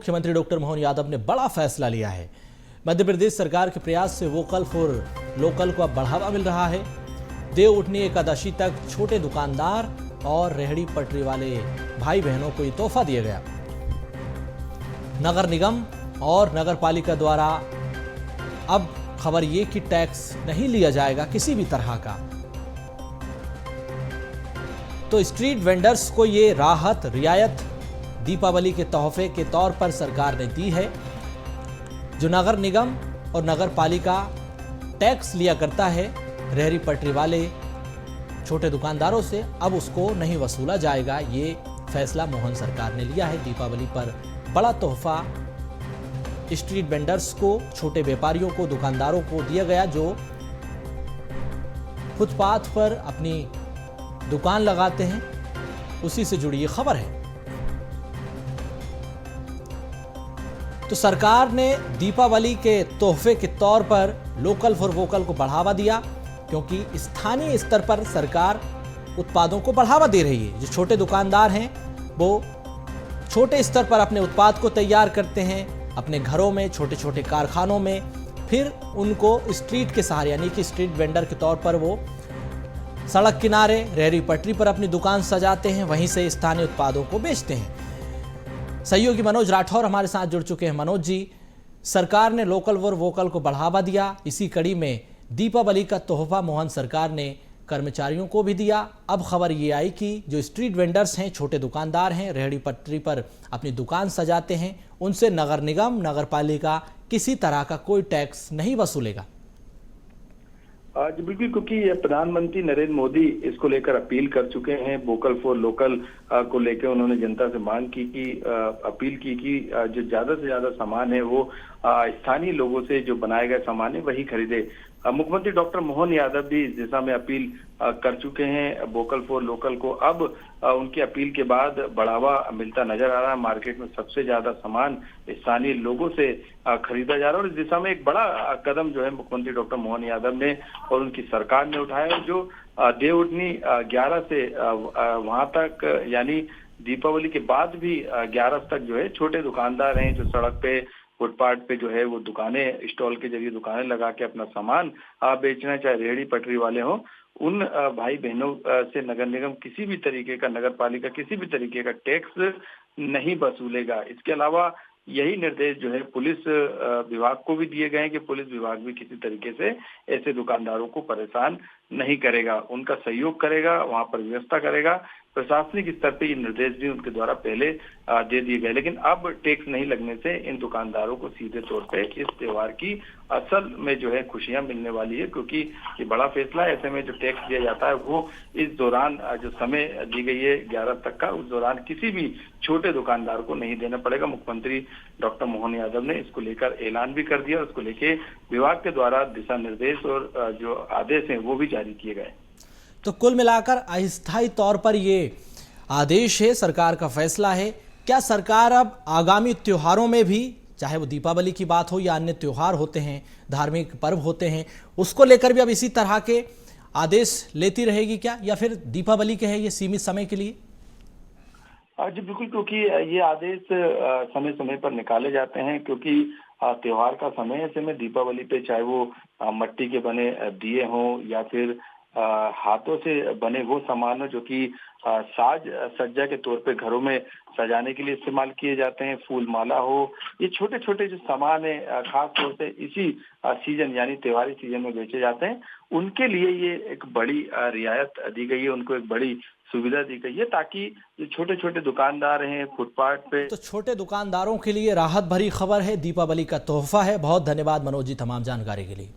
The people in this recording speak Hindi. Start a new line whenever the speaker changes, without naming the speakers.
मुख्यमंत्री डॉक्टर मोहन यादव ने बड़ा फैसला लिया है। मध्य प्रदेश सरकार के प्रयास से वोकल फॉर लोकल को अब बढ़ावा मिल रहा है। देव उठनी एकादशी तक छोटे दुकानदार और रेहड़ी पटरी वाले भाई बहनों को ये तोहफा दिया गया। नगर निगम और नगर पालिका द्वारा अब खबर ये कि टैक्स नहीं लिया जाएगा किसी भी तरह का। तो स्ट्रीट वेंडर्स को ये राहत रियायत दीपावली के तोहफे के तौर पर सरकार ने दी है। जो नगर निगम और नगर पालिका टैक्स लिया करता है रेहड़ी पटरी वाले छोटे दुकानदारों से, अब उसको नहीं वसूला जाएगा। ये फैसला मोहन सरकार ने लिया है। दीपावली पर बड़ा तोहफा स्ट्रीट वेंडर्स को, छोटे व्यापारियों को, दुकानदारों को दिया गया जो फुटपाथ पर अपनी दुकान लगाते हैं। उसी से जुड़ी ये खबर है। तो सरकार ने दीपावली के तोहफे के तौर पर लोकल फॉर वोकल को बढ़ावा दिया, क्योंकि स्थानीय स्तर पर सरकार उत्पादों को बढ़ावा दे रही है। जो छोटे दुकानदार हैं वो छोटे स्तर पर अपने उत्पाद को तैयार करते हैं अपने घरों में, छोटे छोटे कारखानों में, फिर उनको स्ट्रीट के सहारे यानी कि स्ट्रीट वेंडर के तौर पर वो सड़क किनारे रेहड़ी पटरी पर अपनी दुकान सजाते हैं, वहीं से स्थानीय उत्पादों को बेचते हैं। सहयोगी मनोज राठौर हमारे साथ जुड़ चुके हैं। मनोज जी, सरकार ने लोकल फॉर वोकल को बढ़ावा दिया, इसी कड़ी में दीपावली का तोहफा मोहन सरकार ने कर्मचारियों को भी दिया। अब खबर ये आई कि जो स्ट्रीट वेंडर्स हैं, छोटे दुकानदार हैं, रेहड़ी पटरी पर अपनी दुकान सजाते हैं, उनसे नगर निगम, नगर पालिका किसी तरह का कोई टैक्स नहीं वसूलेगा।
जी बिल्कुल, क्योंकि प्रधानमंत्री नरेंद्र मोदी इसको लेकर अपील कर चुके हैं। वोकल फॉर लोकल को लेकर उन्होंने जनता से मांग की कि अपील की कि जो ज्यादा से ज्यादा सामान है वो स्थानीय लोगों से जो बनाए गए सामान है वही खरीदे। मुख्यमंत्री डॉक्टर मोहन यादव भी इस दिशा में अपील कर चुके हैं वोकल फॉर लोकल को। अब उनकी अपील के बाद बढ़ावा मिलता नजर आ रहा है। मार्केट में सबसे ज्यादा सामान स्थानीय लोगों से खरीदा जा रहा है और इस दिशा में एक बड़ा कदम जो है मुख्यमंत्री डॉक्टर मोहन यादव ने और उनकी सरकार ने उठाया। जो देव उठनी 11 से वहां तक यानी दीपावली के बाद भी 11 तक जो है छोटे दुकानदार हैं जो सड़क पे फुटपाथ पे जो है वो दुकानें, स्टॉल के जरिए दुकानें लगा के अपना सामान बेचना, चाहे रेहड़ी पटरी वाले हों, उन भाई बहनों से नगर निगम किसी भी तरीके का, नगर पालिका किसी भी तरीके का टैक्स नहीं वसूलेगा। इसके अलावा यही निर्देश जो है पुलिस विभाग को भी दिए गए हैं कि पुलिस विभाग भी किसी तरीके से ऐसे दुकानदारों को परेशान नहीं करेगा, उनका सहयोग करेगा, वहां पर व्यवस्था करेगा। प्रशासनिक स्तर पे ये निर्देश भी उनके द्वारा पहले दे दिए गए, लेकिन अब टैक्स नहीं लगने से इन दुकानदारों को सीधे तौर पे इस त्योहार की असल में जो है खुशियां मिलने वाली है, क्योंकि ये बड़ा फैसला है। ऐसे में जो टैक्स दिया जाता है वो इस दौरान जो समय दी गई है 11 तक का, उस दौरान किसी भी छोटे दुकानदार को नहीं देना पड़ेगा। मुख्यमंत्री डॉक्टर मोहन यादव ने इसको लेकर ऐलान भी कर दिया। उसको लेके विभाग के द्वारा दिशा निर्देश और जो आदेश हैं वो भी जारी किए गए।
तो कुल मिलाकर अस्थायी तौर पर ये आदेश है, सरकार का फैसला है। क्या सरकार अब आगामी त्योहारों में भी, चाहे वो दीपावली की बात हो या अन्य त्योहार होते हैं, धार्मिक पर्व होते हैं, उसको लेकर भी अब इसी तरह के आदेश लेती रहेगी क्या, या फिर दीपावली के है ये सीमित समय के लिए?
जी बिल्कुल, क्योंकि ये आदेश समय समय पर निकाले जाते हैं, क्योंकि त्योहार का समय ऐसे में दीपावली पे चाहे वो मिट्टी के बने दिए हों या फिर हाथों से बने वो सामान हो जो कि साज सज्जा के तौर पे घरों में सजाने के लिए इस्तेमाल किए जाते हैं, फूल माला हो, ये छोटे छोटे जो सामान है खास तौर से इसी सीजन यानी त्योहारी सीजन में बेचे जाते हैं, उनके लिए ये एक बड़ी रियायत दी गई है, उनको एक बड़ी सुविधा दी गई है, ताकि जो छोटे छोटे दुकानदार हैं फुटपाथ पे।
तो छोटे दुकानदारों के लिए राहत भरी खबर है, दीपावली का तोहफा है। बहुत धन्यवाद मनोज जी तमाम जानकारी के लिए।